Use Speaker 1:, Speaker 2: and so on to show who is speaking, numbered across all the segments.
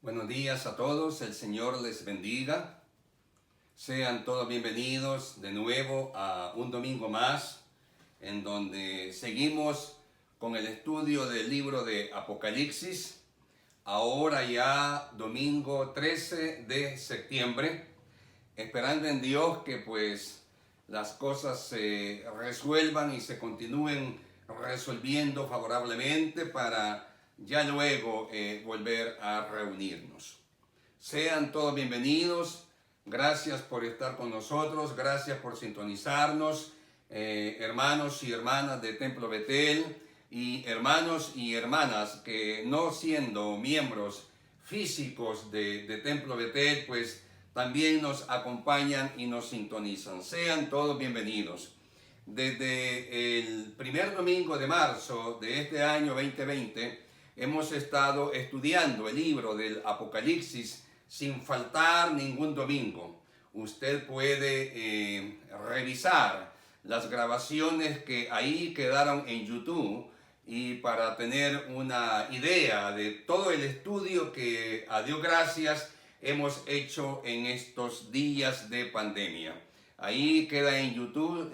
Speaker 1: Buenos días a todos, el Señor les bendiga. Sean todos bienvenidos de nuevo a un domingo más, en donde seguimos con el estudio del libro de Apocalipsis. Ahora ya domingo 13 de septiembre, esperando en Dios que pues las cosas se resuelvan y se continúen resolviendo favorablemente para ya luego volver a reunirnos. Sean todos bienvenidos, gracias por estar con nosotros, gracias por sintonizarnos, hermanos y hermanas de Templo Betel y hermanos y hermanas que no siendo miembros físicos de Templo Betel, pues también nos acompañan y nos sintonizan. Sean todos bienvenidos. Desde el primer domingo de marzo de este año 2020, hemos estado estudiando el libro del Apocalipsis sin faltar ningún domingo. Usted puede revisar las grabaciones que ahí quedaron en YouTube y para tener una idea de todo el estudio que, a Dios gracias, hemos hecho en estos días de pandemia. Ahí queda en YouTube,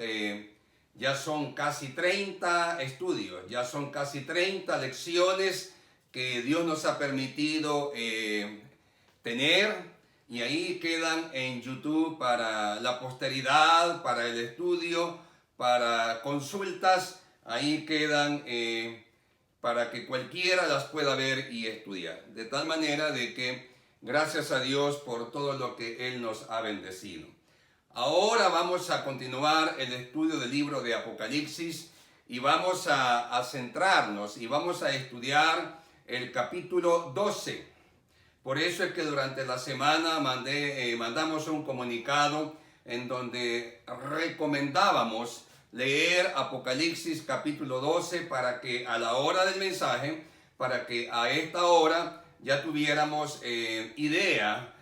Speaker 1: ya son casi 30 estudios, ya son casi 30 lecciones que Dios nos ha permitido tener, y ahí quedan en YouTube para la posteridad, para el estudio, para consultas, ahí quedan para que cualquiera las pueda ver y estudiar. De tal manera de que gracias a Dios por todo lo que Él nos ha bendecido. Ahora vamos a continuar el estudio del libro de Apocalipsis y vamos a centrarnos y vamos a estudiar el capítulo 12. Por eso es que durante la semana mandamos un comunicado en donde recomendábamos leer Apocalipsis capítulo 12 para que a la hora del mensaje, para que a esta hora ya tuviéramos idea,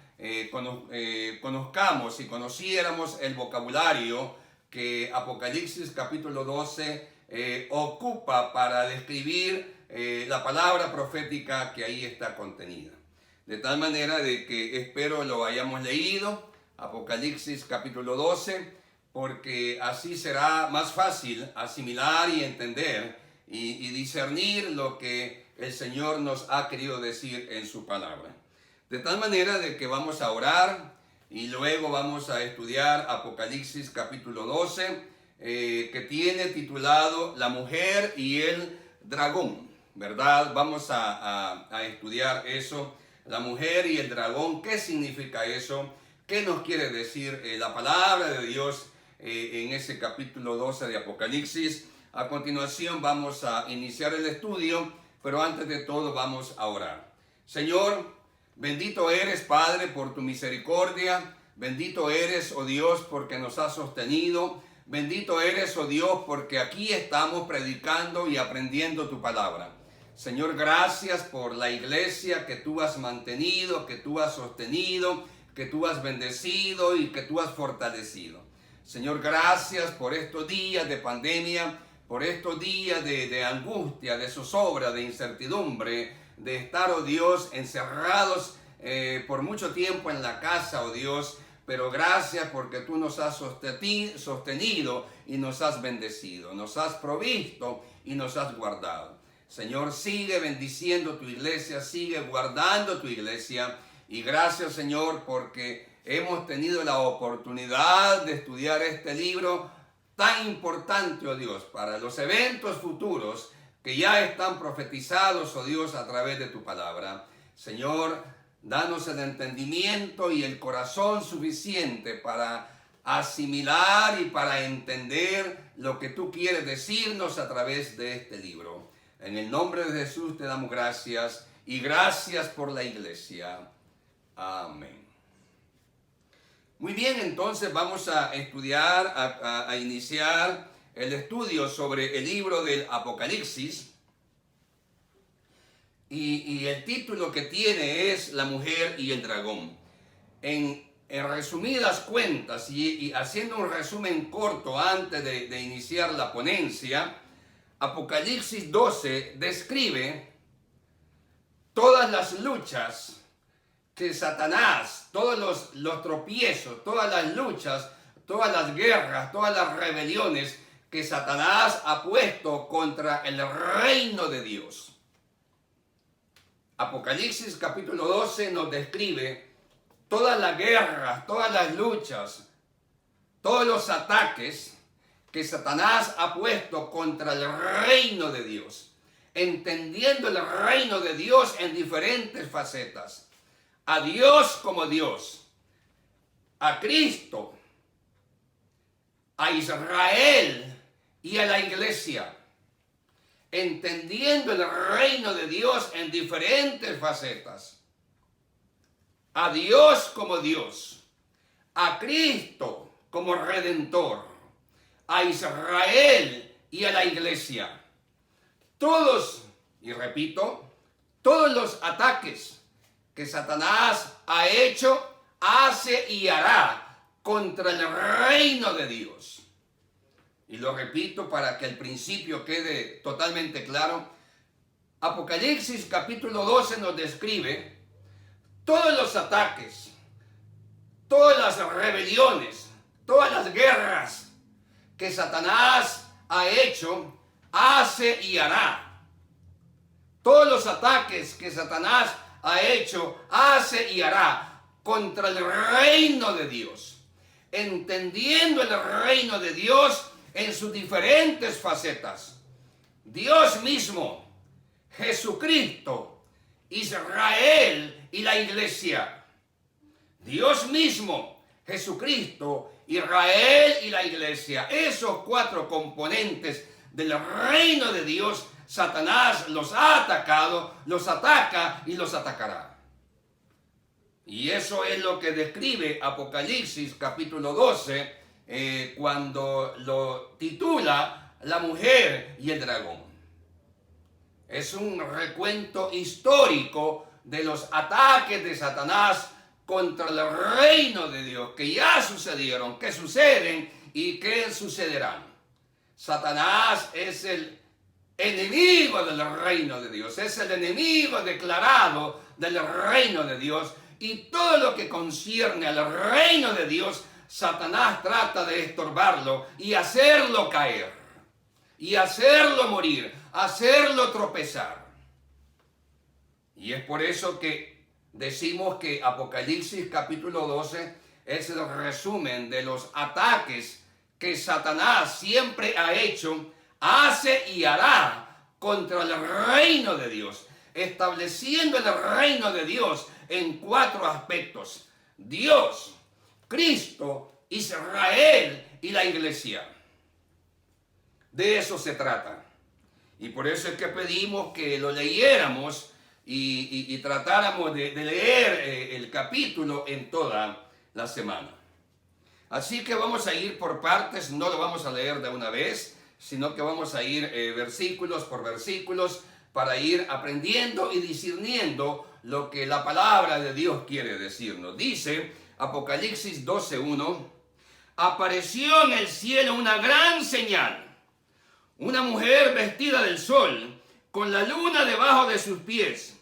Speaker 1: conozcamos y conociéramos el vocabulario que Apocalipsis capítulo 12 ocupa para describir la palabra profética que ahí está contenida. De tal manera de que espero lo hayamos leído, Apocalipsis capítulo 12, porque así será más fácil asimilar y entender y discernir lo que el Señor nos ha querido decir en su palabra. De tal manera de que vamos a orar y luego vamos a estudiar Apocalipsis capítulo 12, que tiene titulado La mujer y el dragón, ¿verdad? Vamos a estudiar eso, la mujer y el dragón. ¿Qué significa eso? ¿Qué nos quiere decir la palabra de Dios en ese capítulo 12 de Apocalipsis? A continuación vamos a iniciar el estudio, pero antes de todo vamos a orar. Señor, bendito eres, Padre, por tu misericordia. Bendito eres, oh Dios, porque nos has sostenido. Bendito eres, oh Dios, porque aquí estamos predicando y aprendiendo tu palabra. Señor, gracias por la iglesia que tú has mantenido, que tú has sostenido, que tú has bendecido y que tú has fortalecido. Señor, gracias por estos días de pandemia, por estos días de angustia, de zozobra, de incertidumbre, de estar, oh Dios, encerrados por mucho tiempo en la casa, oh Dios. Pero gracias porque tú nos has sostenido y nos has bendecido, nos has provisto y nos has guardado. Señor, sigue bendiciendo tu iglesia, sigue guardando tu iglesia. Y gracias, Señor, porque hemos tenido la oportunidad de estudiar este libro tan importante, oh Dios, para los eventos futuros que ya están profetizados, oh Dios, a través de tu palabra. Señor, danos el entendimiento y el corazón suficiente para asimilar y para entender lo que tú quieres decirnos a través de este libro. En el nombre de Jesús te damos gracias y gracias por la iglesia. Amén. Muy bien, entonces vamos a estudiar, a iniciar el estudio sobre el libro del Apocalipsis. Y el título que tiene es La mujer y el dragón. En resumidas cuentas y haciendo un resumen corto antes de iniciar la ponencia, Apocalipsis 12 describe todas las luchas que Satanás, todos los tropiezos, todas las luchas, todas las guerras, todas las rebeliones que Satanás ha puesto contra el reino de Dios. Apocalipsis capítulo 12 nos describe todas las guerras, todas las luchas, todos los ataques que Satanás ha puesto contra el reino de Dios, entendiendo el reino de Dios en diferentes facetas. A Dios como Dios, a Cristo, a Israel y a la iglesia, entendiendo el reino de Dios en diferentes facetas. A Dios como Dios, a Cristo como Redentor, a Israel y a la iglesia. Todos, y repito, todos los ataques que Satanás ha hecho, hace y hará contra el reino de Dios. Y lo repito para que el principio quede totalmente claro. Apocalipsis capítulo 12 nos describe todos los ataques, todas las rebeliones, todas las guerras que Satanás ha hecho, hace y hará. Todos los ataques que Satanás ha hecho, hace y hará contra el reino de Dios, entendiendo el reino de Dios en sus diferentes facetas. Dios mismo, Jesucristo, Israel y la iglesia. Dios mismo, Jesucristo, Israel y la iglesia. Esos cuatro componentes del reino de Dios, Satanás los ha atacado, los ataca y los atacará. Y eso es lo que describe Apocalipsis capítulo 12 cuando lo titula La mujer y el dragón. Es un recuento histórico de los ataques de Satanás contra el reino de Dios, que ya sucedieron, que suceden y que sucederán. Satanás es el enemigo del reino de Dios, es el enemigo declarado del reino de Dios, y todo lo que concierne al reino de Dios, Satanás trata de estorbarlo y hacerlo caer, y hacerlo morir, hacerlo tropezar. Y es por eso que decimos que Apocalipsis capítulo 12 es el resumen de los ataques que Satanás siempre ha hecho, hace y hará contra el reino de Dios, estableciendo el reino de Dios en cuatro aspectos: Dios, Cristo, Israel y la iglesia. De eso se trata. Y por eso es que pedimos que lo leyéramos y tratáramos de leer el capítulo en toda la semana. Así que vamos a ir por partes, no lo vamos a leer de una vez, sino que vamos a ir versículos por versículos para ir aprendiendo y discerniendo lo que la palabra de Dios quiere decirnos. Dice Apocalipsis 12:1: apareció en el cielo una gran señal, una mujer vestida del sol, con la luna debajo de sus pies,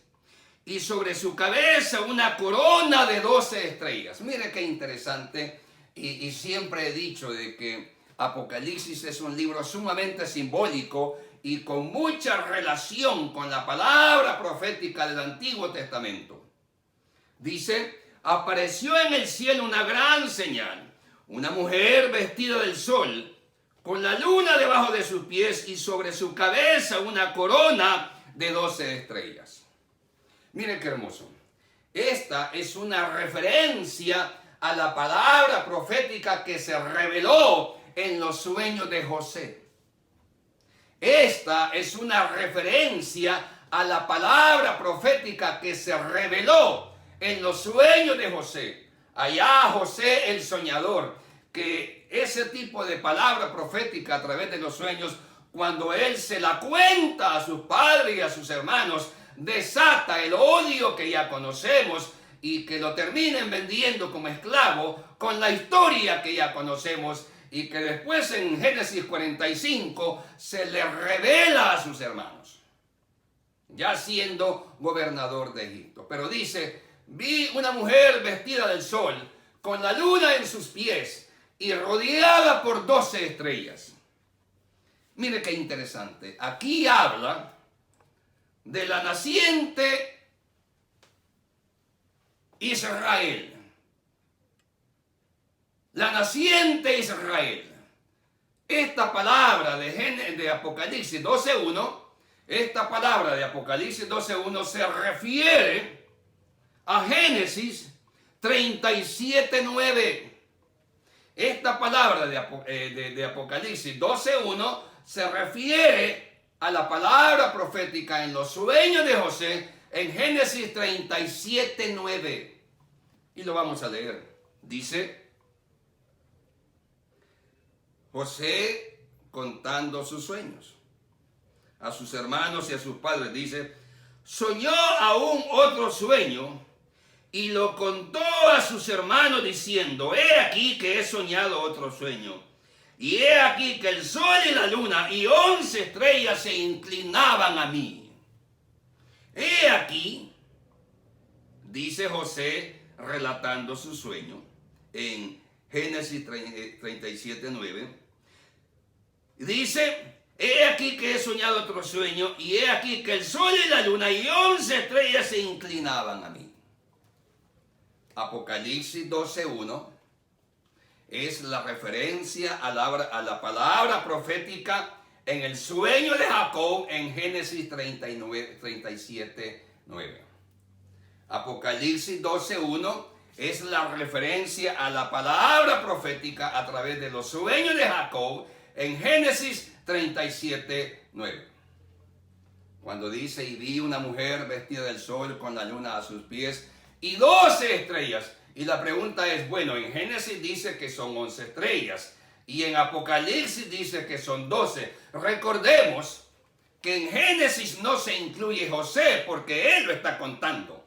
Speaker 1: y sobre su cabeza una corona de 12 estrellas. Mire qué interesante, y siempre he dicho de que Apocalipsis es un libro sumamente simbólico y con mucha relación con la palabra profética del Antiguo Testamento. Dice: apareció en el cielo una gran señal, una mujer vestida del sol, con la luna debajo de sus pies y sobre su cabeza una corona de 12 estrellas. Miren qué hermoso. Esta es una referencia a la palabra profética que se reveló en los sueños de José. Esta es una referencia a la palabra profética que se reveló en los sueños de José. Allá José el soñador, que ese tipo de palabra profética a través de los sueños, cuando él se la cuenta a sus padres y a sus hermanos, desata el odio que ya conocemos y que lo terminen vendiendo como esclavo con la historia que ya conocemos, y que después en Génesis 45 se le revela a sus hermanos, ya siendo gobernador de Egipto. Pero dice: vi una mujer vestida del sol, con la luna en sus pies y rodeada por 12 estrellas. Mire qué interesante. Aquí habla de la naciente Israel. La naciente Israel. Esta palabra de Apocalipsis 12.1, esta palabra de Apocalipsis 12.1 se refiere a Génesis 37.9. Esta palabra de Apocalipsis 12.1 se refiere a la palabra profética en los sueños de José en Génesis 37.9. Y lo vamos a leer. Dice: José contando sus sueños a sus hermanos y a sus padres, dice: soñó aún otro sueño y lo contó a sus hermanos diciendo: he aquí que he soñado otro sueño, y he aquí que el sol y la luna y 11 estrellas se inclinaban a mí. He aquí, dice José relatando su sueño en Génesis 37.9, dice: he aquí que he soñado otro sueño, y he aquí que el sol y la luna y 11 estrellas se inclinaban a mí. Apocalipsis 12.1 es la referencia a la palabra profética en el sueño de Jacob en Génesis 37.9. Apocalipsis 12.1 es la referencia a la palabra profética a través de los sueños de Jacob en Génesis 37.9. Cuando dice: y vi una mujer vestida del sol con la luna a sus pies y 12 estrellas. Y la pregunta es, bueno, en Génesis dice que son 11 estrellas y en Apocalipsis dice que son 12. Recordemos que en Génesis no se incluye José porque él lo está contando.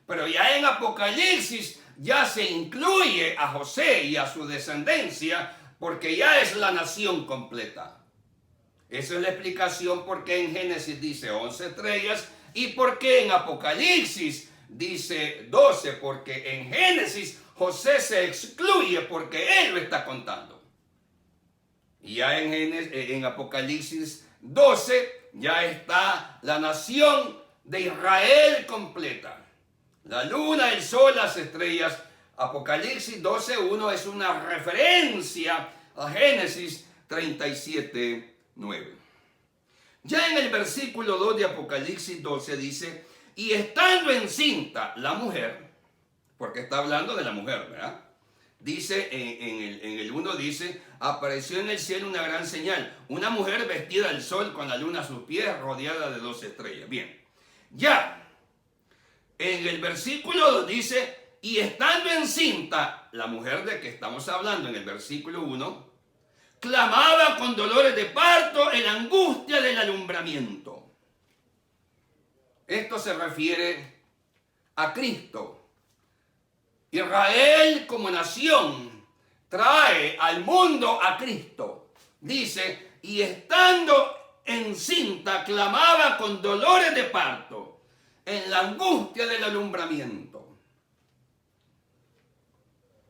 Speaker 1: Pero ya en Apocalipsis ya se incluye a José y a su descendencia porque ya es la nación completa. Esa es la explicación por qué en Génesis dice 11 estrellas y por qué en Apocalipsis dice 12, porque en Génesis José se excluye porque él lo está contando. Y ya en Apocalipsis 12 ya está la nación de Israel completa. La luna, el sol, las estrellas. Apocalipsis 12.1 es una referencia a Génesis 37.9. Ya en el versículo 2 de Apocalipsis 12 dice: y estando encinta la mujer, porque está hablando de la mujer, ¿verdad? Dice, en el 1 dice: apareció en el cielo una gran señal, una mujer vestida del sol con la luna a sus pies, rodeada de 12 estrellas. Bien, ya en el versículo 2 dice: y estando encinta, la mujer de que estamos hablando en el versículo 1, clamaba con dolores de parto en angustia del alumbramiento. Esto se refiere a Cristo. Israel como nación trae al mundo a Cristo. Dice: y estando encinta clamaba con dolores de parto en la angustia del alumbramiento.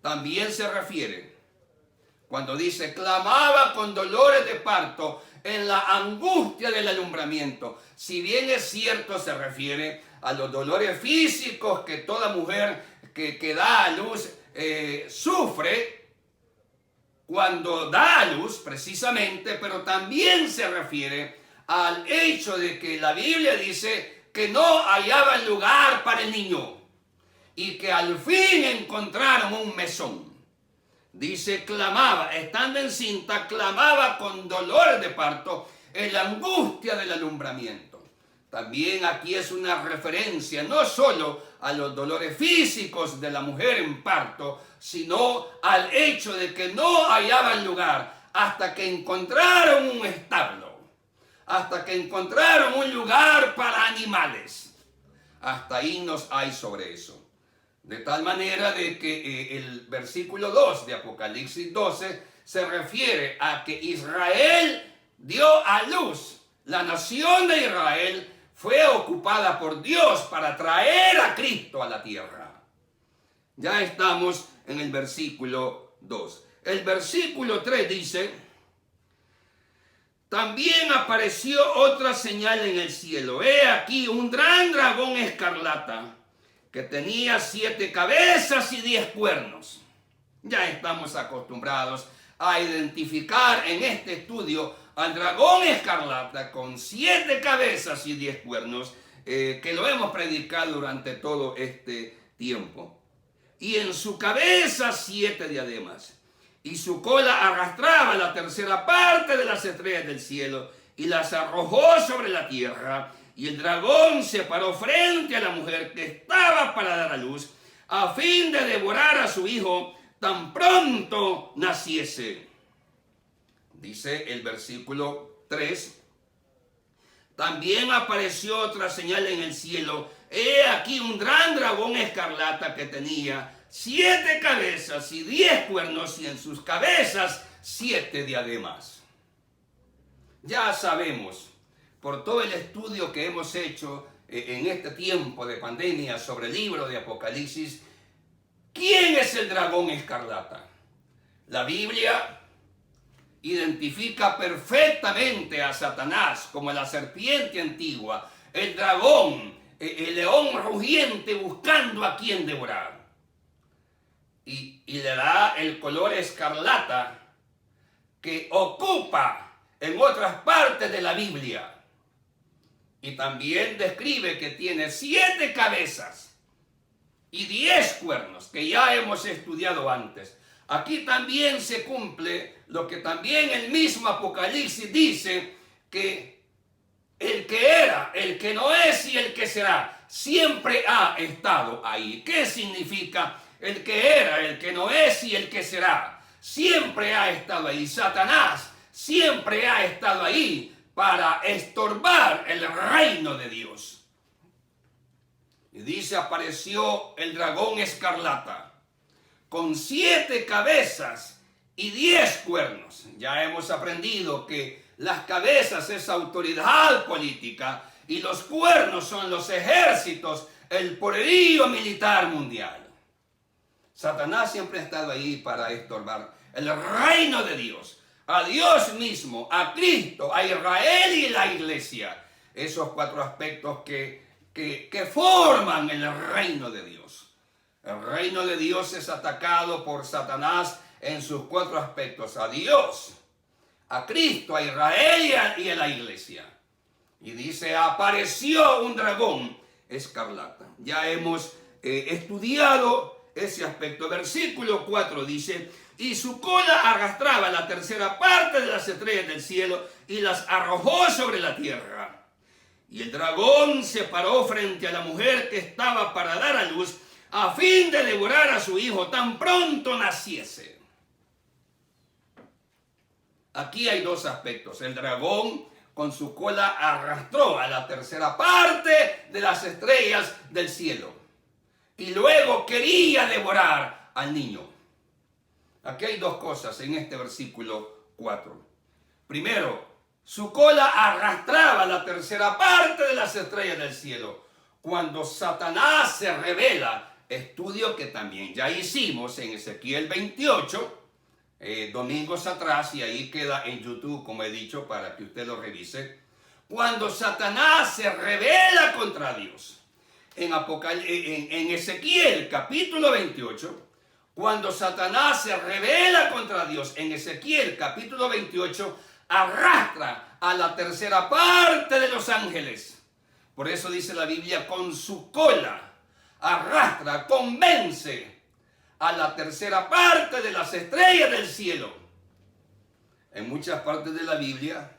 Speaker 1: También se refiere, cuando dice clamaba con dolores de parto en la angustia del alumbramiento, si bien es cierto se refiere a los dolores físicos que toda mujer que da a luz sufre cuando da a luz precisamente, pero también se refiere al hecho de que la Biblia dice que no hallaban lugar para el niño y que al fin encontraron un mesón. Dice clamaba, estando encinta, clamaba con dolores de parto en la angustia del alumbramiento. También aquí es una referencia no solo a los dolores físicos de la mujer en parto, sino al hecho de que no hallaban lugar hasta que encontraron un establo, hasta que encontraron un lugar para animales. Hasta ahí nos hay sobre eso. De tal manera de que el versículo 2 de Apocalipsis 12 se refiere a que Israel dio a luz. La nación de Israel fue ocupada por Dios para traer a Cristo a la tierra. Ya estamos en el versículo 2. El versículo 3 dice: también apareció otra señal en el cielo. He aquí un gran dragón escarlata que tenía 7 cabezas y 10 cuernos. Ya estamos acostumbrados a identificar en este estudio al dragón escarlata con 7 cabezas y 10 cuernos, que lo hemos predicado durante todo este tiempo. Y en su cabeza 7 diademas, y su cola arrastraba la tercera parte de las estrellas del cielo y las arrojó sobre la tierra. Y el dragón se paró frente a la mujer que estaba para dar a luz, a fin de devorar a su hijo tan pronto naciese. Dice el versículo 3: también apareció otra señal en el cielo. He aquí un gran dragón escarlata que tenía 7 cabezas y 10 cuernos, y en sus cabezas 7 diademas. Ya sabemos, por todo el estudio que hemos hecho en este tiempo de pandemia sobre el libro de Apocalipsis, ¿quién es el dragón escarlata? La Biblia identifica perfectamente a Satanás como la serpiente antigua, el dragón, el león rugiente buscando a quien devorar. Y le da el color escarlata que ocupa en otras partes de la Biblia. Y también describe que tiene 7 cabezas y 10 cuernos, que ya hemos estudiado antes. Aquí también se cumple lo que también el mismo Apocalipsis dice, que el que era, el que no es y el que será, siempre ha estado ahí. ¿Qué significa el que era, el que no es y el que será? Siempre ha estado ahí. Satanás siempre ha estado ahí para estorbar el reino de Dios. Y dice: apareció el dragón escarlata con 7 cabezas y 10 cuernos. Ya hemos aprendido que las cabezas es autoridad política y los cuernos son los ejércitos, el poderío militar mundial. Satanás siempre ha estado ahí para estorbar el reino de Dios, a Dios mismo, a Cristo, a Israel y la iglesia. Esos 4 aspectos que forman el reino de Dios. El reino de Dios es atacado por Satanás en sus 4 aspectos: a Dios, a Cristo, a Israel y a la iglesia. Y dice: apareció un dragón escarlata. Ya hemos estudiado ese aspecto. Versículo 4 dice: y su cola arrastraba la tercera parte de las estrellas del cielo y las arrojó sobre la tierra. Y el dragón se paró frente a la mujer que estaba para dar a luz, a fin de devorar a su hijo tan pronto naciese. Aquí hay 2 aspectos. El dragón con su cola arrastró a la tercera parte de las estrellas del cielo y luego quería devorar al niño. Aquí hay 2 cosas en este versículo 4. Primero, su cola arrastraba la tercera parte de las estrellas del cielo. Cuando Satanás se revela, estudio que también ya hicimos en Ezequiel 28, domingos atrás, y ahí queda en YouTube, como he dicho, para que usted lo revise. Cuando Satanás se revela contra Dios, en Ezequiel capítulo 28, cuando Satanás se revela contra Dios, en Ezequiel capítulo 28, arrastra a la tercera parte de los ángeles. Por eso dice la Biblia: con su cola arrastra, convence a la tercera parte de las estrellas del cielo. En muchas partes de la Biblia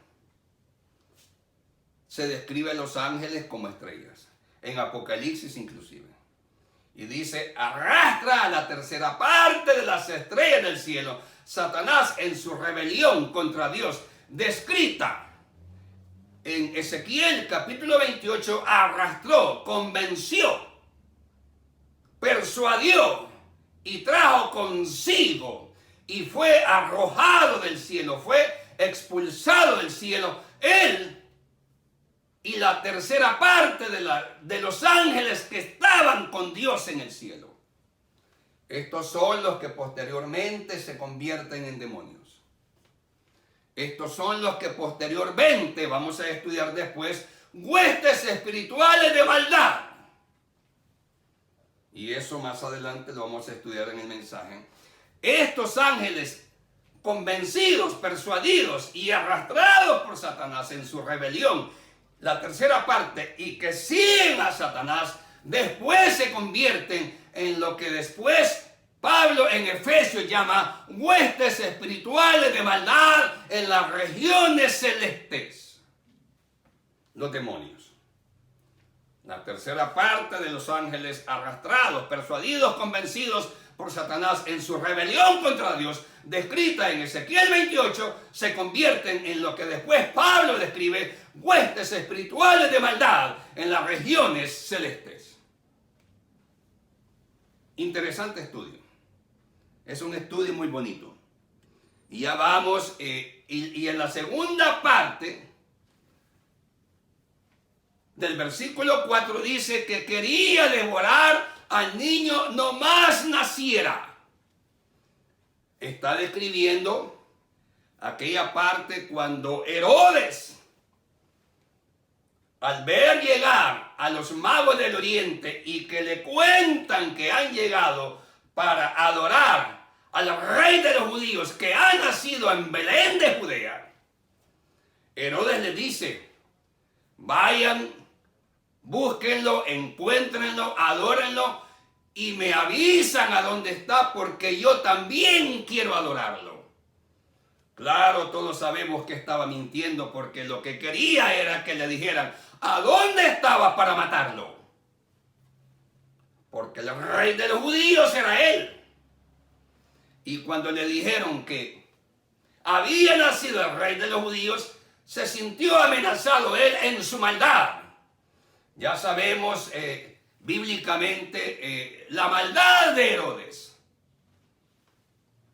Speaker 1: se describe a los ángeles como estrellas, en Apocalipsis inclusive. Y dice: arrastra a la tercera parte de las estrellas del cielo. Satanás, en su rebelión contra Dios, descrita en Ezequiel capítulo 28, arrastró, convenció, persuadió y trajo consigo, y fue arrojado del cielo, fue expulsado del cielo. Él y la tercera parte de los ángeles que estaban con Dios en el cielo. Estos son los que posteriormente se convierten en demonios. Estos son los que posteriormente, vamos a estudiar después, huestes espirituales de maldad. Y eso más adelante lo vamos a estudiar en el mensaje. Estos ángeles convencidos, persuadidos y arrastrados por Satanás en su rebelión, la tercera parte, y que siguen a Satanás, después se convierten en lo que después Pablo en Efesios llama huestes espirituales de maldad en las regiones celestes. Los demonios. La tercera parte de los ángeles arrastrados, persuadidos, convencidos por Satanás en su rebelión contra Dios, descrita en Ezequiel 28, se convierten en lo que después Pablo describe, huestes espirituales de maldad en las regiones celestes. Interesante estudio. Es un estudio muy bonito. Y ya vamos, y en la segunda parte del versículo 4 dice que quería devorar al niño nomás naciera. Está describiendo aquella parte cuando Herodes, al ver llegar a los magos del oriente y que le cuentan que han llegado para adorar al rey de los judíos que ha nacido en Belén de Judea, Herodes les dice: vayan, búsquenlo, encuéntrenlo, adórenlo y me avisan a dónde está, porque yo también quiero adorarlo. Claro, todos sabemos que estaba mintiendo, porque lo que quería era que le dijeran a dónde estaba para matarlo. Porque el rey de los judíos era él. Y cuando le dijeron que había nacido el rey de los judíos, se sintió amenazado él en su maldad. Ya sabemos bíblicamente la maldad de Herodes.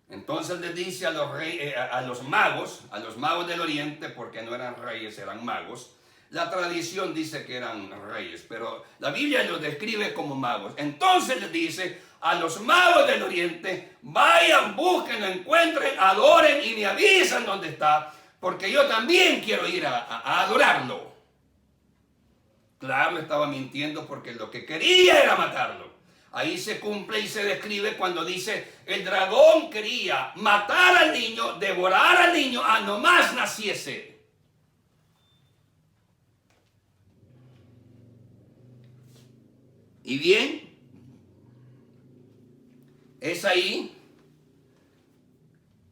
Speaker 1: Entonces les dice a los magos del oriente, porque no eran reyes, eran magos. La tradición dice que eran reyes, pero la Biblia los describe como magos. Entonces les dice a los magos del oriente: vayan, busquen, encuentren, adoren y me avisan dónde está, porque yo también quiero ir a adorarlo. Claro, estaba mintiendo, porque lo que quería era matarlo. Ahí se cumple y se describe cuando dice: el dragón quería matar al niño, devorar al niño, a nomás naciese. Y bien, es ahí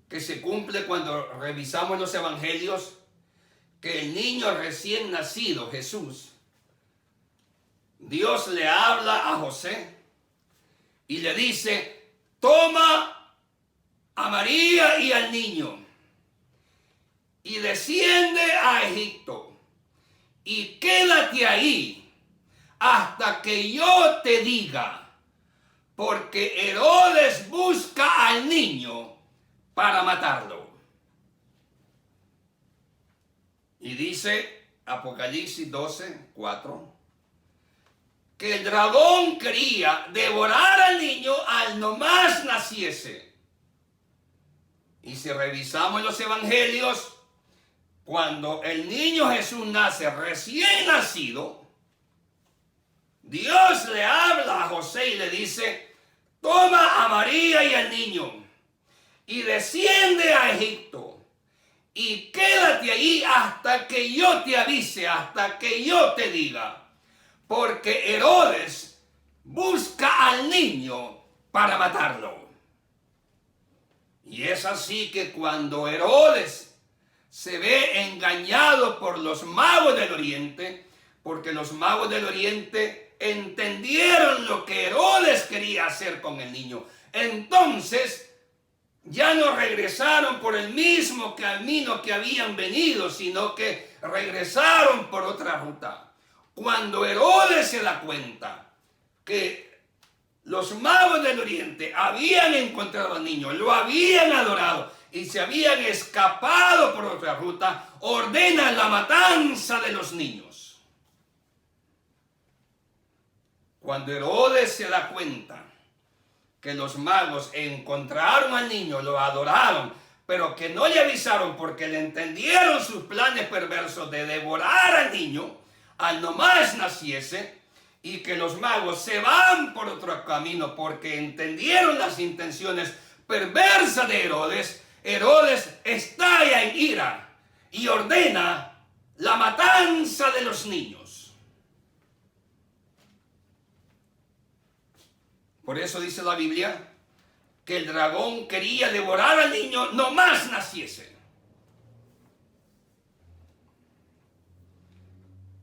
Speaker 1: que se cumple cuando revisamos los evangelios que el niño recién nacido, Jesús, Dios le habla a José y le dice: toma a María y al niño y desciende a Egipto y quédate ahí hasta que yo te diga, porque Herodes busca al niño para matarlo. Y dice Apocalipsis 12:4 que el dragón quería devorar al niño al nomás naciese. Y si revisamos los evangelios, cuando el niño Jesús nace recién nacido, Dios le habla a José y le dice: toma a María y al niño y desciende a Egipto y quédate ahí hasta que yo te avise, hasta que yo te diga, porque Herodes busca al niño para matarlo. Y es así que cuando Herodes se ve engañado por los magos del oriente, porque los magos del oriente entendieron lo que Herodes quería hacer con el niño, entonces ya no regresaron por el mismo camino que habían venido, sino que regresaron por otra ruta. Cuando Herodes se da cuenta que los magos del oriente habían encontrado al niño, lo habían adorado y se habían escapado por otra ruta, ordena la matanza de los niños. Cuando Herodes se da cuenta que los magos encontraron al niño, lo adoraron, pero que no le avisaron porque le entendieron sus planes perversos de devorar al niño, al nomás naciese, y que los magos se van por otro camino porque entendieron las intenciones perversas de Herodes, Herodes estalla en ira y ordena la matanza de los niños. Por eso dice la Biblia que el dragón quería devorar al niño nomás naciese.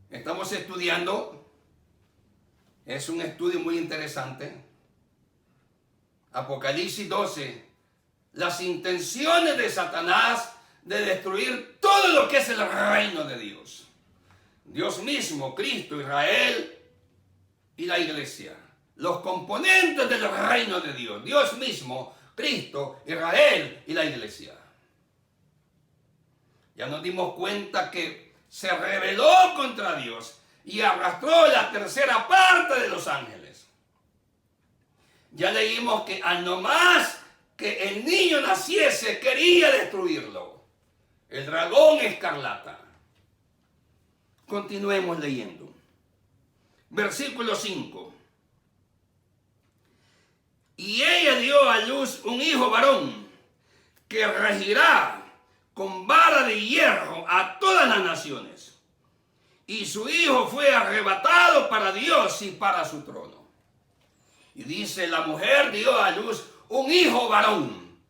Speaker 1: Estamos estudiando, es un estudio muy interesante, Apocalipsis 12, las intenciones de Satanás de destruir todo lo que es el reino de Dios. Dios mismo, Cristo, Israel y la iglesia. Los componentes del reino de Dios. Dios mismo, Cristo, Israel y la iglesia. Ya nos dimos cuenta que se rebeló contra Dios y arrastró la tercera parte de los ángeles. Ya leímos que al nomás que el niño naciese quería destruirlo. El dragón escarlata. Continuemos leyendo. Versículo 5. Y ella dio a luz un hijo varón, que regirá con vara de hierro a todas las naciones. Y su hijo fue arrebatado para Dios y para su trono. Y dice, la mujer dio a luz un hijo varón,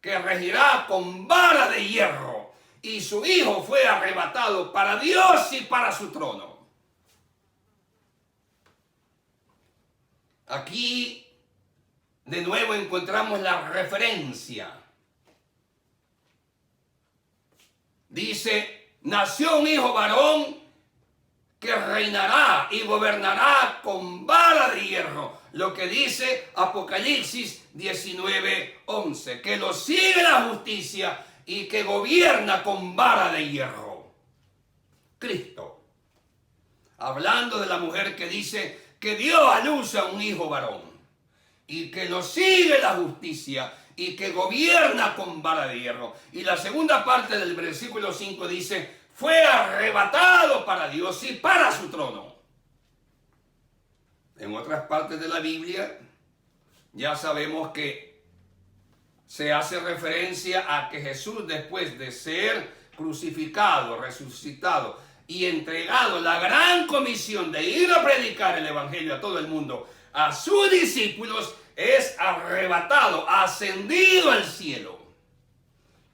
Speaker 1: que regirá con vara de hierro. Y su hijo fue arrebatado para Dios y para su trono. Aquí de nuevo encontramos la referencia. Dice, nació un hijo varón que reinará y gobernará con vara de hierro. Lo que dice Apocalipsis 19:11, que lo sigue la justicia y que gobierna con vara de hierro. Cristo. Hablando de la mujer que dice que dio a luz a un hijo varón y que lo sigue la justicia y que gobierna con vara de hierro. Y la segunda parte del versículo 5 dice, fue arrebatado para Dios y para su trono. En otras partes de la Biblia ya sabemos que se hace referencia a que Jesús, después de ser crucificado, resucitado y entregado la gran comisión de ir a predicar el evangelio a todo el mundo, a sus discípulos, es arrebatado, ascendido al cielo.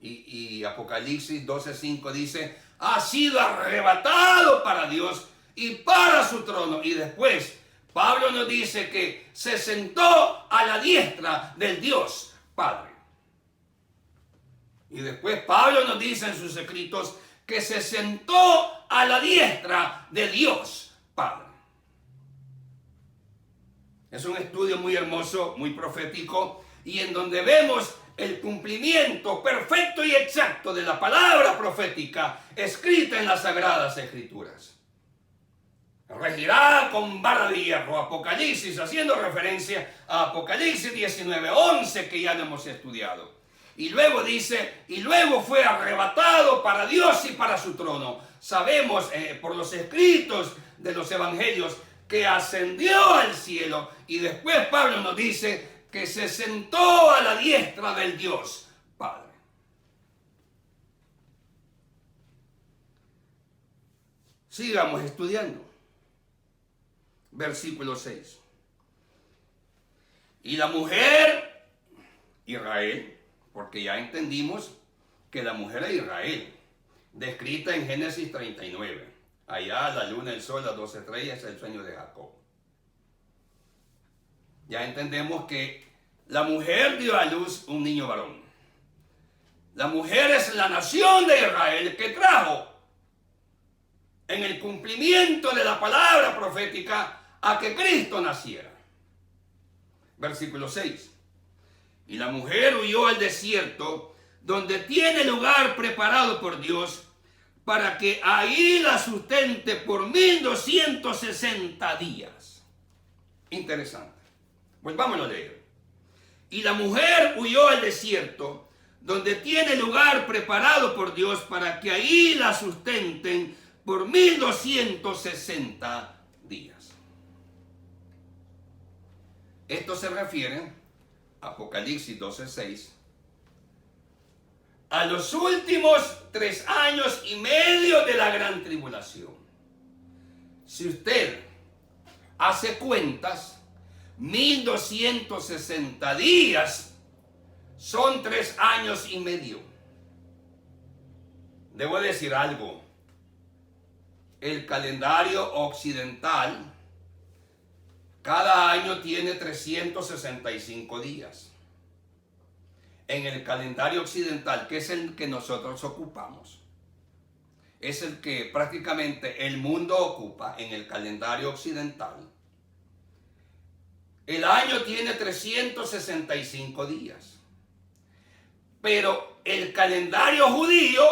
Speaker 1: Y Apocalipsis 12:5 dice, ha sido arrebatado para Dios y para su trono. Y después Pablo nos dice que se sentó a la diestra del Dios Padre. Y después Pablo nos dice en sus escritos que se sentó a la diestra de Dios Padre. Es un estudio muy hermoso, muy profético, y en donde vemos el cumplimiento perfecto y exacto de la palabra profética escrita en las Sagradas Escrituras. Regirá con vara de hierro, Apocalipsis, haciendo referencia a Apocalipsis 19:11 que ya lo hemos estudiado. Y luego dice, y luego fue arrebatado para Dios y para su trono. Sabemos por los escritos de los evangelios que ascendió al cielo, y después Pablo nos dice que se sentó a la diestra del Dios Padre. Sigamos estudiando. Versículo 6. Y la mujer, Israel, porque ya entendimos que la mujer es Israel, descrita en Génesis 39. Allá la luna, el sol, las 12 estrellas, es el sueño de Jacob. Ya entendemos que la mujer dio a luz un niño varón. La mujer es la nación de Israel que trajo en el cumplimiento de la palabra profética a que Cristo naciera. Versículo 6. Y la mujer huyó al desierto, donde tiene lugar preparado por Dios, para que ahí la sustente por 1260 días. Interesante. Pues vámonos a leer. Y la mujer huyó al desierto, donde tiene lugar preparado por Dios para que ahí la sustenten por 1260 días. Esto se refiere, Apocalipsis 12:6, a los últimos 3 años y medio de la gran tribulación. Si usted hace cuentas, 1260 días son 3 años y medio. Debo decir algo. El calendario occidental cada año tiene 365 días. En el calendario occidental, que es el que nosotros ocupamos, es el que prácticamente el mundo ocupa en el calendario occidental, el año tiene 365 días. Pero el calendario judío,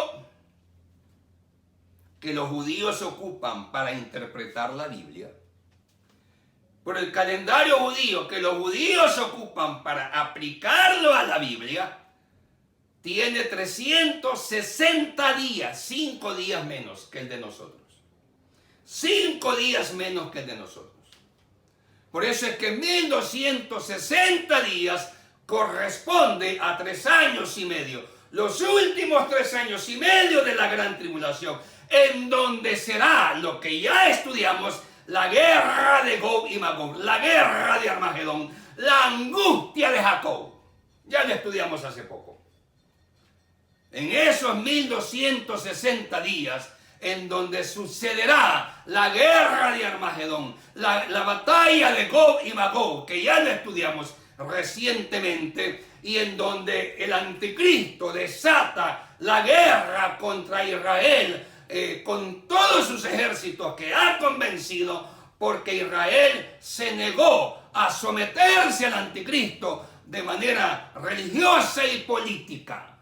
Speaker 1: que los judíos ocupan para interpretar la Biblia, por el calendario judío que los judíos ocupan para aplicarlo a la Biblia, tiene 360 días, 5 días menos que el de nosotros. 5 días menos que el de nosotros. Por eso es que 1260 días corresponde a 3 años y medio. Los últimos 3 años y medio de la gran tribulación, en donde será lo que ya estudiamos, la guerra de Gog y Magog, la guerra de Armagedón, la angustia de Jacob. Ya lo estudiamos hace poco. En esos 1260 días, en donde sucederá la guerra de Armagedón, la batalla de Gog y Magog, que ya lo estudiamos recientemente, y en donde el anticristo desata la guerra contra Israel, con todos sus ejércitos que ha convencido, porque Israel se negó a someterse al anticristo de manera religiosa y política.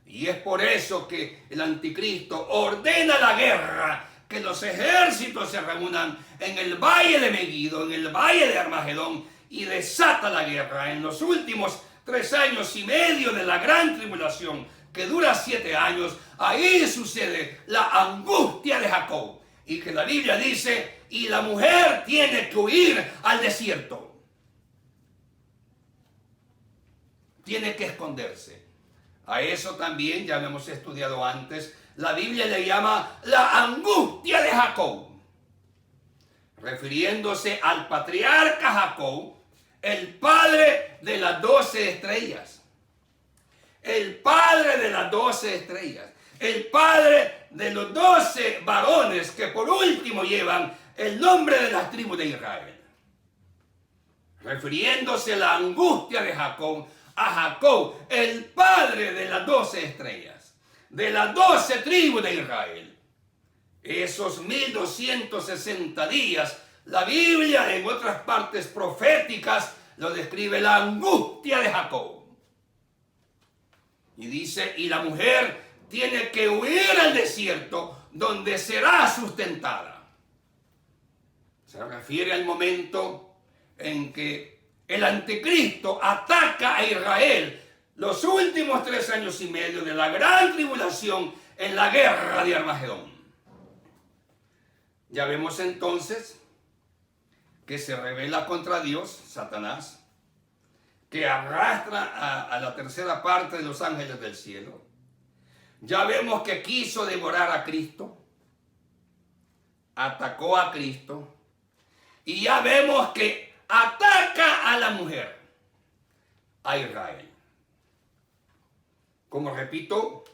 Speaker 1: Y es por eso que el anticristo ordena la guerra, que los ejércitos se reúnan en el valle de Megiddo, en el valle de Armagedón, y desata la guerra. En los últimos 3 años y medio de la gran tribulación, que dura 7 años, ahí sucede la angustia de Jacob. Y que la Biblia dice, y la mujer tiene que huir al desierto. Tiene que esconderse. A eso también, ya lo hemos estudiado antes, la Biblia le llama la angustia de Jacob, refiriéndose al patriarca Jacob, el padre de las 12 estrellas. El padre de las 12 estrellas. El padre de los 12 varones que por último llevan el nombre de las tribus de Israel. Refiriéndose a la angustia de Jacob, a Jacob, el padre de las 12 estrellas, de las 12 tribus de Israel. Esos 1260 días, la Biblia en otras partes proféticas lo describe la angustia de Jacob. Y dice, y la mujer tiene que huir al desierto donde será sustentada. Se refiere al momento en que el anticristo ataca a Israel, los últimos 3 años y medio de la gran tribulación en la guerra de Armagedón. Ya vemos entonces que se revela contra Dios, Satanás, que arrastra a la tercera parte de los ángeles del cielo. Ya vemos que quiso devorar a Cristo, atacó a Cristo, y ya vemos que ataca a la mujer, a Israel. Como repito,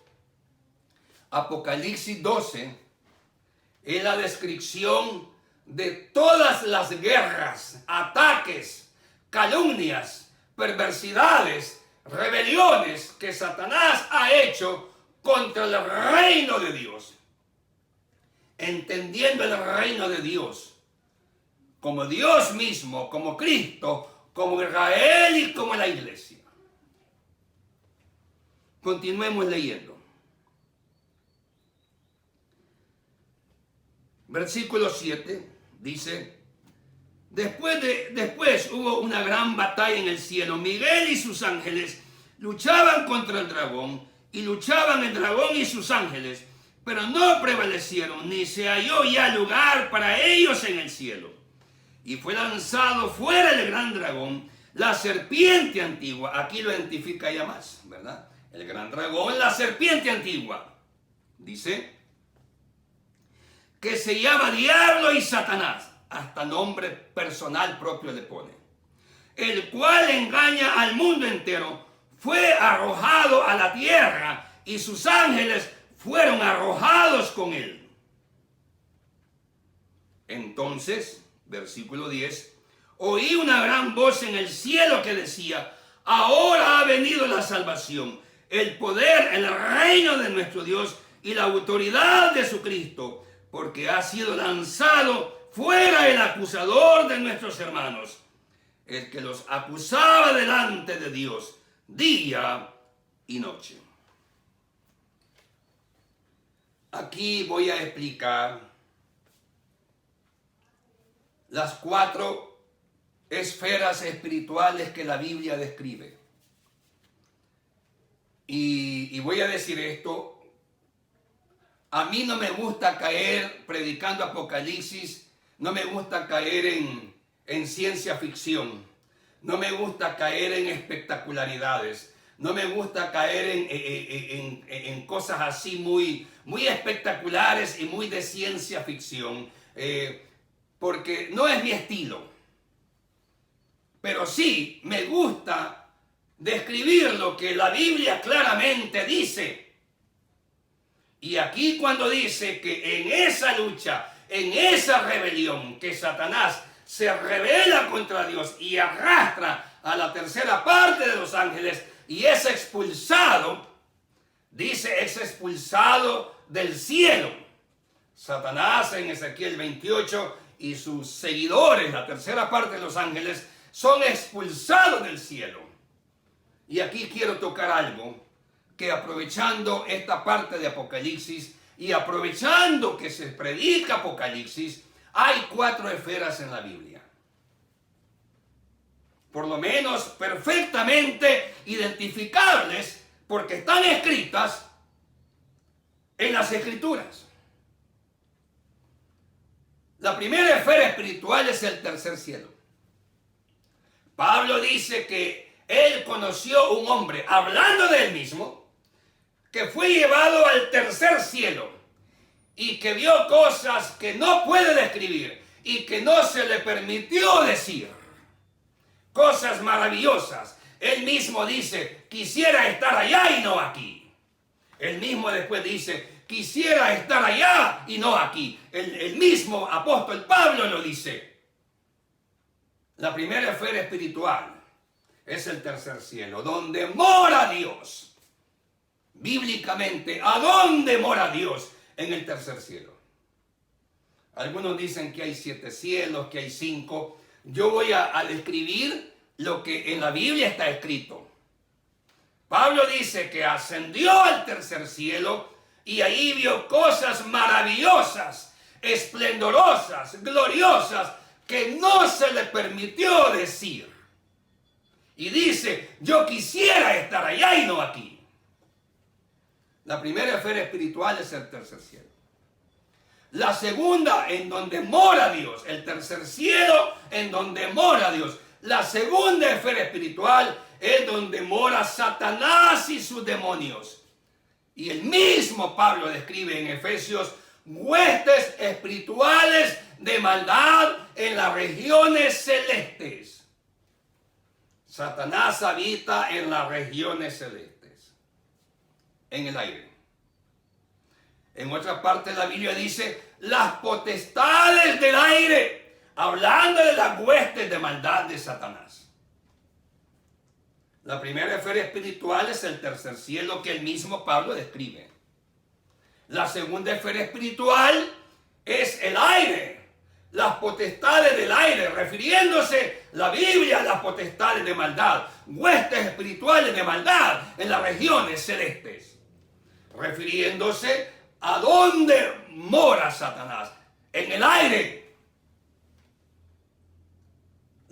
Speaker 1: Apocalipsis 12 es la descripción de todas las guerras, ataques, calumnias, perversidades, rebeliones que Satanás ha hecho contra el reino de Dios. Entendiendo el reino de Dios como Dios mismo, como Cristo, como Israel y como la iglesia. Continuemos leyendo. Versículo 7 dice,
Speaker 2: Después hubo una gran batalla en el cielo. Miguel y sus ángeles luchaban contra el dragón, y luchaban el dragón y sus ángeles, pero no prevalecieron, ni se halló ya lugar para ellos en el cielo. Y fue lanzado fuera el gran dragón, la serpiente antigua. Aquí lo identifica ya más, ¿verdad? El gran dragón, la serpiente antigua. Dice que se llama Diablo y Satanás. Hasta nombre personal propio le pone. El cual engaña al mundo entero. Fue arrojado a la tierra y sus ángeles fueron arrojados con él. Entonces, versículo 10, oí una gran voz en el cielo que decía: ahora ha venido la salvación, el poder, el reino de nuestro Dios y la autoridad de su Cristo, porque ha sido lanzado fuera el acusador de nuestros hermanos, el que los acusaba delante de Dios día y noche. Aquí voy a explicar las 4 esferas espirituales que la Biblia describe. Y voy a decir esto. A mí no me gusta caer predicando Apocalipsis, no me gusta caer en ciencia ficción, no me gusta caer en espectacularidades, no me gusta caer en cosas así muy espectaculares y muy de ciencia ficción, porque no es mi estilo. Pero sí me gusta describir lo que la Biblia claramente dice. Y aquí cuando dice que en esa lucha, en esa rebelión, que Satanás se rebela contra Dios y arrastra a la tercera parte de los ángeles y es expulsado, dice, es expulsado del cielo. Satanás en Ezequiel 28 y sus seguidores, la tercera parte de los ángeles, son expulsados del cielo. Y aquí quiero tocar algo que, aprovechando esta parte de Apocalipsis y aprovechando que se predica Apocalipsis, hay 4 esferas en la Biblia. Por lo menos perfectamente identificables, porque están escritas en las Escrituras. La primera esfera espiritual es el tercer cielo. Pablo dice que él conoció un hombre, hablando de él mismo, que fue llevado al tercer cielo y que vio cosas que no puede describir y que no se le permitió decir. Cosas maravillosas. Él mismo dice: quisiera estar allá y no aquí. Él mismo después dice: quisiera estar allá y no aquí. El mismo apóstol Pablo lo dice. La primera esfera espiritual es el tercer cielo, donde mora Dios. Bíblicamente, ¿a dónde mora Dios? En el tercer cielo. Algunos dicen que hay 7 cielos, que hay 5. Yo voy a describir lo que en la Biblia está escrito. Pablo dice que ascendió al tercer cielo y ahí vio cosas maravillosas, esplendorosas, gloriosas, que no se le permitió decir. Y dice: yo quisiera estar allá y no aquí. La primera esfera espiritual es el tercer cielo. La segunda, en donde mora Dios. El tercer cielo, en donde mora Dios. La segunda esfera espiritual es donde mora Satanás y sus demonios. Y el mismo Pablo describe en Efesios huestes espirituales de maldad en las regiones celestes. Satanás habita en las regiones celestes, en el aire. En otra parte de la Biblia dice las potestades del aire, hablando de las huestes de maldad de Satanás. La primera esfera espiritual es el tercer cielo que el mismo Pablo describe. La segunda esfera espiritual es el aire, las potestades del aire, refiriéndose la Biblia a las potestades de maldad, huestes espirituales de maldad en las regiones celestes, refiriéndose a dónde mora Satanás, en el aire.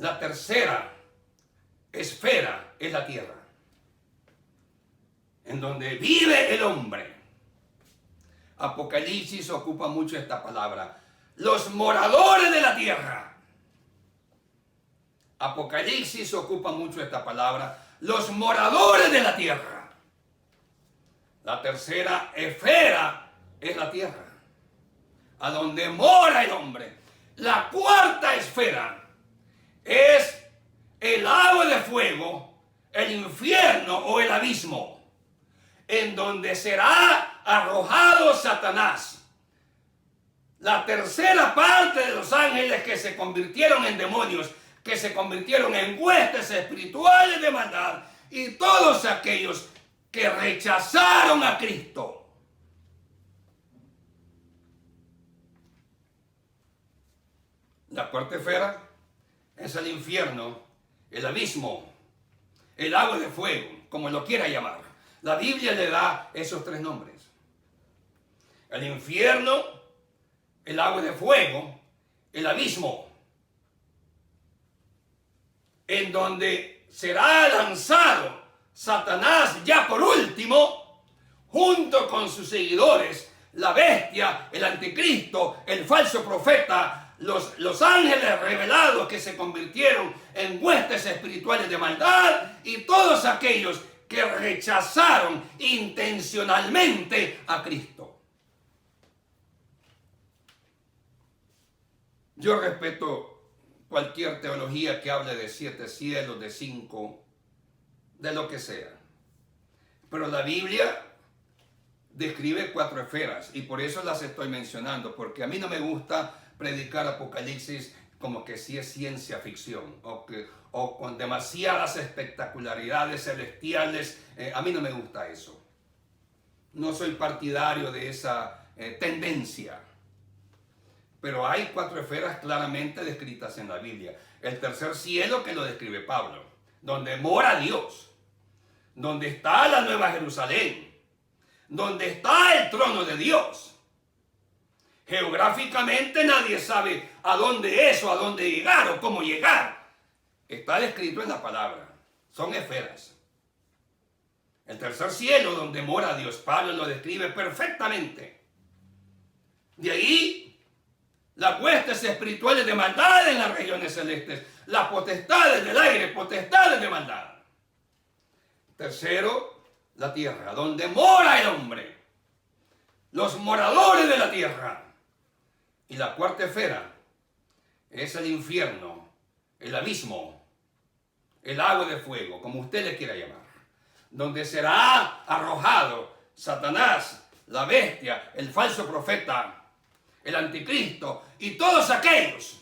Speaker 2: La tercera esfera es la tierra, en donde vive el hombre. Apocalipsis ocupa mucho esta palabra. Los moradores de la tierra. Apocalipsis ocupa mucho esta palabra. Los moradores de la tierra. La tercera esfera es la tierra, a donde mora el hombre. La cuarta esfera es el lago de fuego, el infierno o el abismo, en donde será arrojado Satanás. La tercera parte de los ángeles que se convirtieron en demonios, que se convirtieron en huestes espirituales de maldad, y todos aquellos que rechazaron a Cristo. La cuarta esfera es el infierno, el abismo, el lago de fuego, como lo quiera llamar. La Biblia le da esos tres nombres. El infierno, el lago de fuego, el abismo, en donde será lanzado Satanás ya por último, junto con sus seguidores, la bestia, el anticristo, el falso profeta, los ángeles revelados que se convirtieron en huestes espirituales de maldad, y todos aquellos que rechazaron intencionalmente a Cristo. Yo respeto cualquier teología que hable de 7 cielos, de 5, de lo que sea. Pero la Biblia describe 4 esferas, y por eso las estoy mencionando, porque a mí no me gusta predicar Apocalipsis como que sí es ciencia ficción, o con demasiadas espectacularidades celestiales. A mí no me gusta eso. No soy partidario de esa tendencia. Pero hay 4 esferas claramente descritas en la Biblia. El tercer cielo, que lo describe Pablo, donde mora Dios, donde está la Nueva Jerusalén, donde está el trono de Dios. Geográficamente nadie sabe a dónde es o a dónde llegar o cómo llegar. Está descrito en la palabra. Son esferas. El tercer cielo, donde mora Dios, Pablo lo describe perfectamente. De ahí, las huestes espirituales de maldad en las regiones celestes, las potestades del aire, potestades de maldad. Tercero, la tierra, donde mora el hombre, los moradores de la tierra. Y la cuarta esfera es el infierno, el abismo, el lago de fuego, como usted le quiera llamar, donde será arrojado Satanás, la bestia, el falso profeta, el anticristo y todos aquellos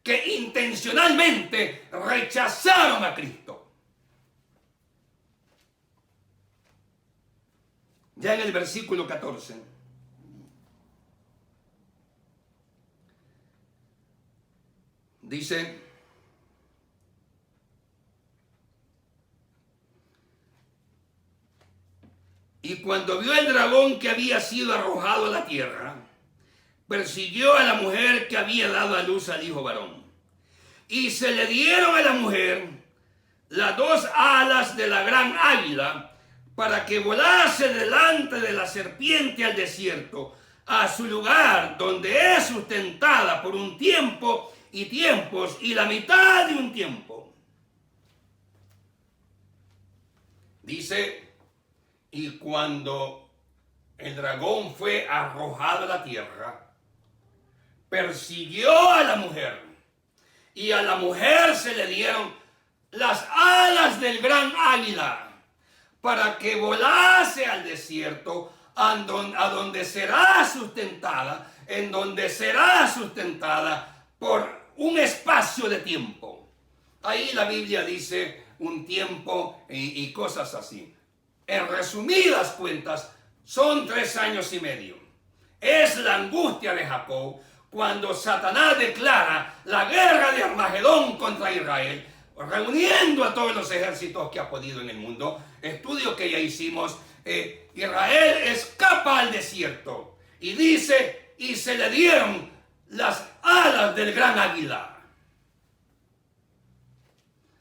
Speaker 2: que intencionalmente rechazaron a Cristo. Ya en el versículo 14 dice: y cuando vio el dragón que había sido arrojado a la tierra, persiguió a la mujer que había dado a luz al hijo varón. Y se le dieron a la mujer las 2 alas de la gran águila, para que volase delante de la serpiente al desierto, a su lugar donde es sustentada por un tiempo y tiempos y la mitad de un tiempo. Dice: y cuando el dragón fue arrojado a la tierra, persiguió a la mujer, y a la mujer se le dieron las alas del gran águila, para que volase al desierto, a donde será sustentada, en donde será sustentada por un espacio de tiempo. Ahí la Biblia dice un tiempo y cosas así. En resumidas cuentas, son 3 años y medio. Es la angustia de Jacob cuando Satanás declara la guerra de Armagedón contra Israel, reuniendo a todos los ejércitos que ha podido en el mundo. Estudio que ya hicimos. Israel escapa al desierto y dice: y se le dieron las alas del gran águila.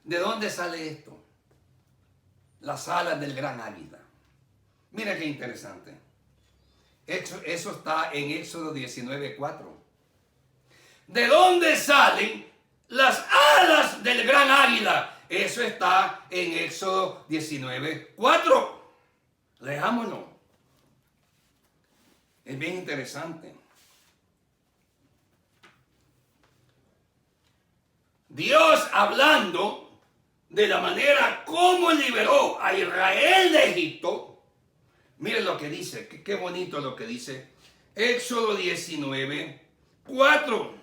Speaker 1: ¿De dónde sale esto? Las alas del gran águila. Mira qué interesante. Eso está en Éxodo 19:4. ¿De dónde salen las alas del gran águila? Eso está en Éxodo 19:4. Leámoslo. Es bien interesante. Dios hablando de la manera como liberó a Israel de Egipto. Miren lo que dice, qué bonito lo que dice. Éxodo 19:4.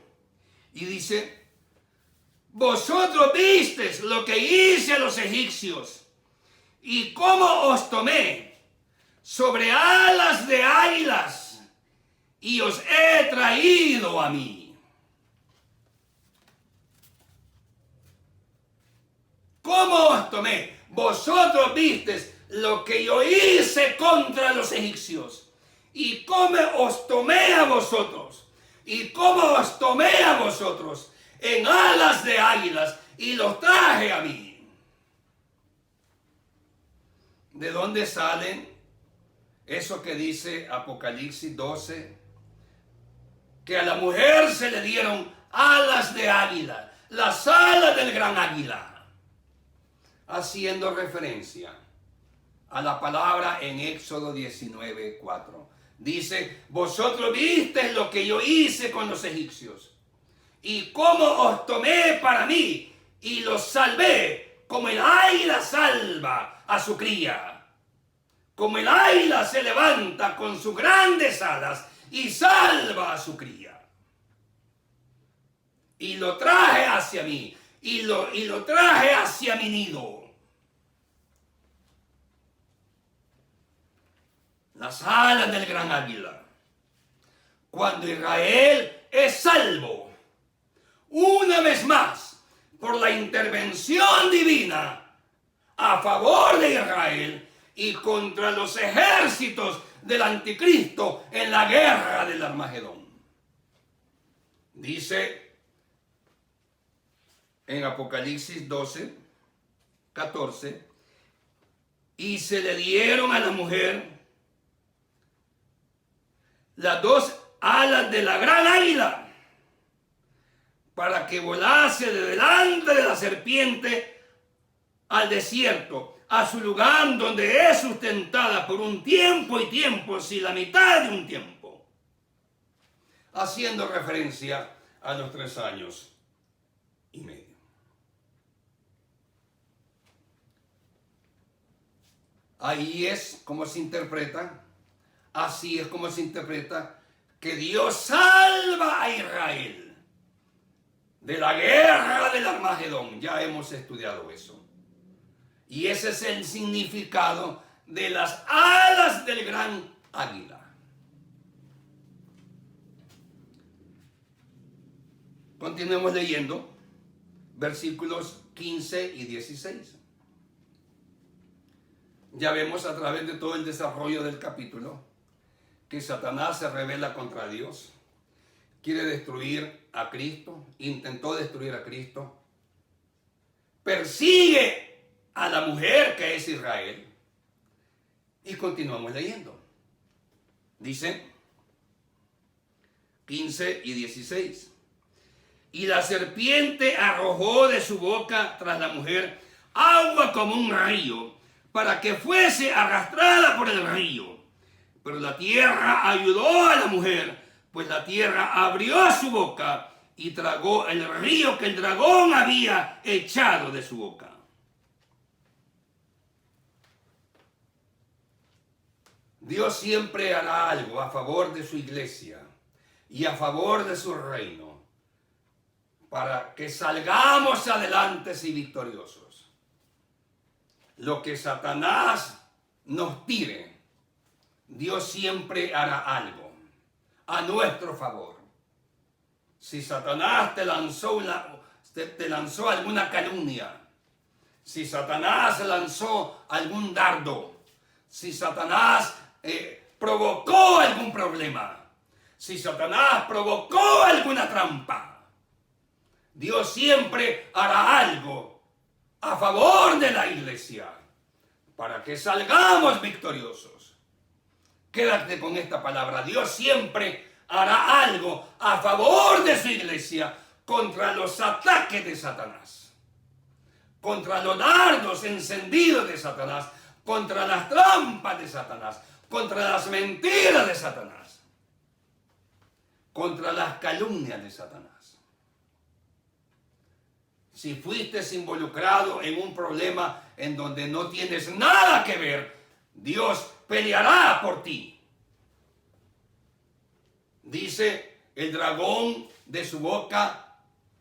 Speaker 1: Y dice: vosotros visteis lo que hice a los egipcios y cómo os tomé sobre alas de águilas y os he traído a mí. ¿Cómo os tomé? Vosotros visteis lo que yo hice contra los egipcios y cómo os tomé a vosotros y cómo os tomé a vosotros en alas de águilas y los traje a mí. ¿De dónde salen eso que dice Apocalipsis 12? Que a la mujer se le dieron alas de águila, las alas del gran águila, haciendo referencia a la palabra en Éxodo 19:4. Dice: vosotros visteis lo que yo hice con los egipcios y cómo os tomé para mí y los salvé, como el águila salva a su cría, como el águila se levanta con sus grandes alas y salva a su cría. Y lo traje hacia mí y lo traje hacia mi nido. Las alas del gran águila. Cuando Israel es salvo, una vez más, por la intervención divina a favor de Israel y contra los ejércitos del anticristo en la guerra del Armagedón. Dice en Apocalipsis 12:14, y se le dieron a la mujer las dos alas de la gran águila para que volase de delante de la serpiente al desierto, a su lugar donde es sustentada por un tiempo y tiempos y la mitad de un tiempo, haciendo referencia a los 3 años y medio. Ahí es como se interpreta. Así es como se interpreta que Dios salva a Israel de la guerra del Armagedón. Ya hemos estudiado eso. Y ese es el significado de las alas del gran águila. Continuemos leyendo versículos 15 y 16. Ya vemos a través de todo el desarrollo del capítulo que Satanás se rebela contra Dios, quiere destruir a Cristo, intentó destruir a Cristo, persigue a la mujer que es Israel. Y continuamos leyendo. Dice 15 y 16. Y la serpiente arrojó de su boca tras la mujer agua como un río, para que fuese arrastrada por el río. Pero la tierra ayudó a la mujer, pues la tierra abrió su boca y tragó el río que el dragón había echado de su boca. Dios siempre hará algo a favor de su iglesia y a favor de su reino, para que salgamos adelante y victoriosos. Lo que Satanás nos tire, Dios siempre hará algo a nuestro favor. Si Satanás te lanzó alguna calumnia, si Satanás lanzó algún dardo, si Satanás provocó algún problema, si Satanás provocó alguna trampa, Dios siempre hará algo
Speaker 2: a favor de la iglesia, para que salgamos victoriosos. Quédate con esta palabra. Dios siempre hará algo a favor de su iglesia contra los ataques de Satanás, contra los dardos encendidos de Satanás, contra las trampas de Satanás, contra las mentiras de Satanás, contra las calumnias de Satanás. Si fuiste involucrado en un problema en donde no tienes nada que ver, Dios peleará por ti. Dice, el dragón de su boca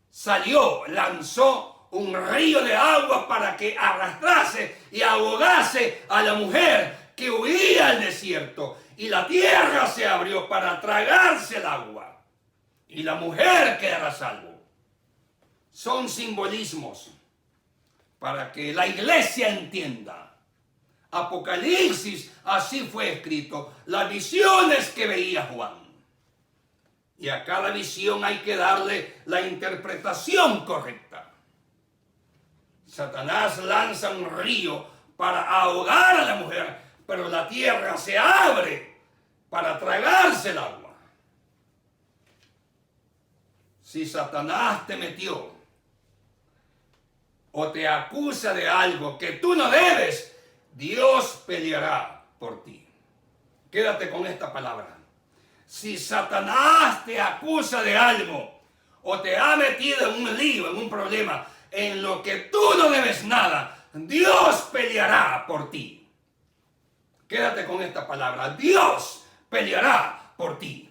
Speaker 2: salió, lanzó un río de agua para que arrastrase y ahogase a la mujer que huía al desierto. Y la tierra se abrió para tragarse el agua. Y la mujer quedará a salvo. Son simbolismos para que la iglesia entienda. Apocalipsis, así fue escrito. Las visiones que veía Juan. Y a cada visión hay que darle la interpretación correcta. Satanás lanza un río para ahogar a la mujer, pero la tierra se abre para tragarse el agua. Si Satanás te metió o te acusa de algo que tú no debes, Dios peleará por ti. Quédate con esta palabra. Si Satanás te acusa de algo o te ha metido en un lío, en un problema, en lo que tú no debes nada, Dios peleará por ti. Quédate con esta palabra. Dios peleará por ti.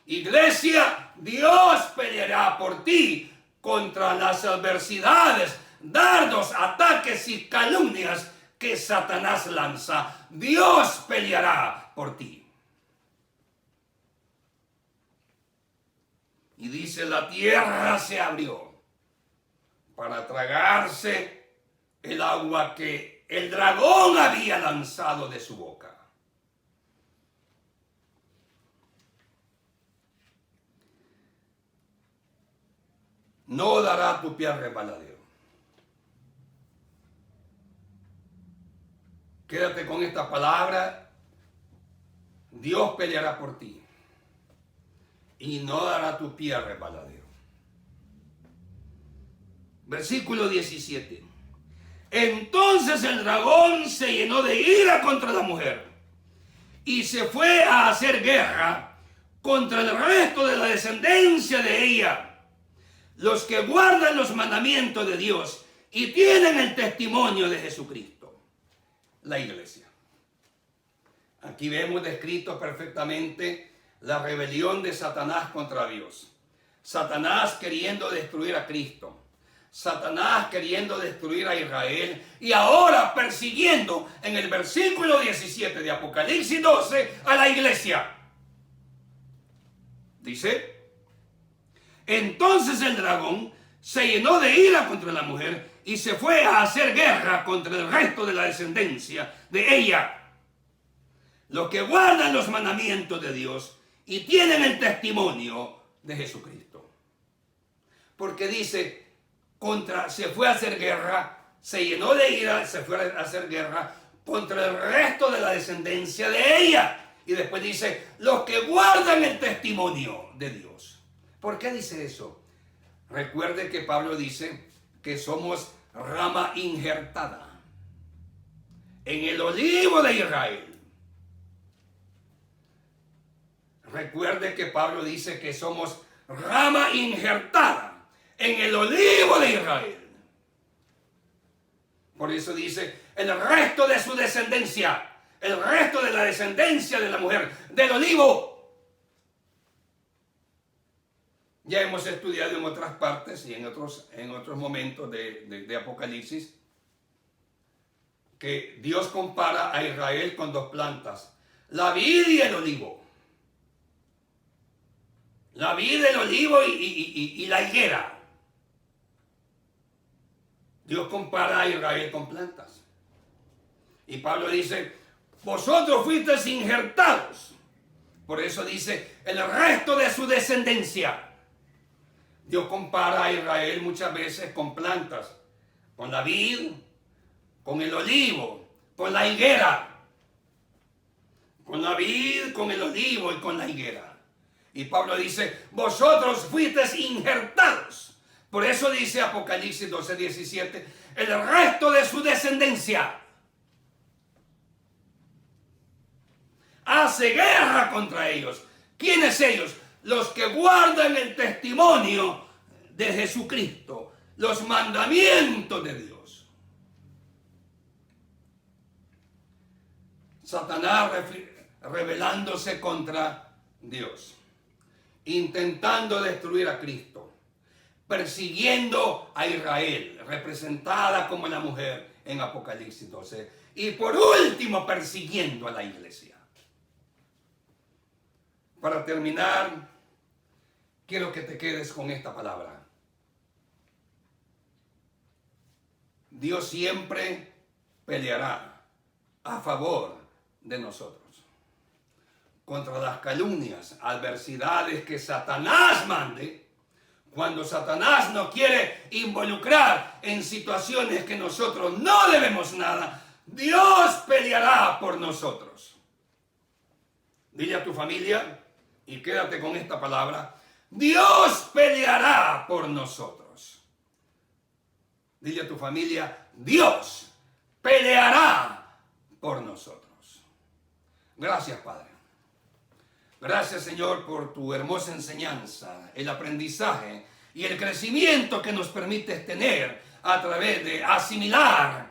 Speaker 2: Iglesia, Dios peleará por ti contra las adversidades, dardos, ataques y calumnias que Satanás lanza. Dios peleará por ti. Y dice, la tierra se abrió para tragarse el agua que el dragón había lanzado de su boca. No dará tu pie al resbaladero. Quédate con esta palabra. Dios peleará por ti. Y no dará tu pie al resbaladero. Versículo 17. Entonces el dragón se llenó de ira contra la mujer y se fue a hacer guerra contra el resto de la descendencia de ella, los que guardan los mandamientos de Dios y tienen el testimonio de Jesucristo. La iglesia. Aquí vemos descrito perfectamente la rebelión de Satanás contra Dios. Satanás queriendo destruir a Cristo. Satanás queriendo destruir a Israel. Y ahora persiguiendo en el versículo 17 de Apocalipsis 12 a la iglesia. Dice, entonces el dragón se llenó de ira contra la mujer y se fue a hacer guerra contra el resto de la descendencia de ella, los que guardan los mandamientos de Dios y tienen el testimonio de Jesucristo. Porque dice, se fue a hacer guerra, se llenó de ira, se fue a hacer guerra contra el resto de la descendencia de ella. Y después dice, los que guardan el testimonio de Dios. ¿Por qué dice eso? Recuerde que Pablo dice que somos rama injertada en el olivo de Israel. Recuerde que Pablo dice que somos rama injertada en el olivo de Israel. Por eso dice, el resto de su descendencia, el resto de la descendencia de la mujer, del olivo. Ya hemos estudiado en otras partes y en otros momentos de Apocalipsis que Dios compara a Israel con dos plantas, la vid y el olivo. La vid, el olivo y la higuera. Dios compara a Israel con plantas. Y Pablo dice, vosotros fuisteis injertados. Por eso dice, el resto de su descendencia. Dios compara a Israel muchas veces con plantas. con la vid, con el olivo, con la higuera. Con la vid, con el olivo y con la higuera. Y Pablo dice, vosotros fuisteis injertados. Por eso dice Apocalipsis 12:17, el resto de su descendencia hace guerra contra ellos. ¿Quiénes ellos? Los que guardan el testimonio de Jesucristo, los mandamientos de Dios. Satanás rebelándose contra Dios, intentando destruir a Cristo, persiguiendo a Israel, representada como la mujer en Apocalipsis 12, y por último persiguiendo a la iglesia. Para terminar, quiero que te quedes con esta palabra. Dios siempre peleará a favor de nosotros contra las calumnias, adversidades que Satanás mande. Cuando Satanás nos quiere involucrar en situaciones que nosotros no debemos nada, Dios peleará por nosotros. Dile a tu familia, y quédate con esta palabra, Dios peleará por nosotros. Dile a tu familia, Dios peleará por nosotros. Gracias, Padre. Gracias, Señor, por tu hermosa enseñanza, el aprendizaje y el crecimiento que nos permites tener a través de asimilar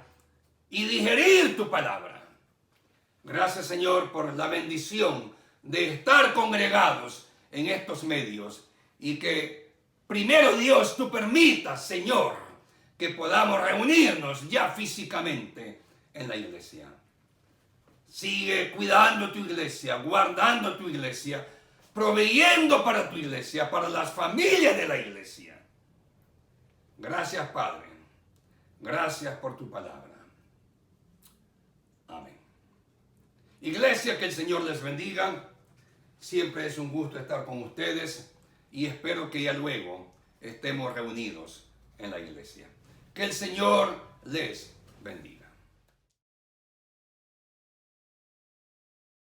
Speaker 2: y digerir tu palabra. Gracias, Señor, por la bendición de estar congregados en estos medios y que primero, Dios, tú permitas, Señor, que podamos reunirnos ya físicamente en la iglesia. Sigue cuidando tu iglesia, guardando tu iglesia, proveyendo para tu iglesia, para las familias de la iglesia. Gracias, Padre. Gracias por tu palabra. Amén. Iglesia, que el Señor les bendiga. Siempre es un gusto estar con ustedes y espero que ya luego estemos reunidos en la iglesia. Que el Señor les bendiga.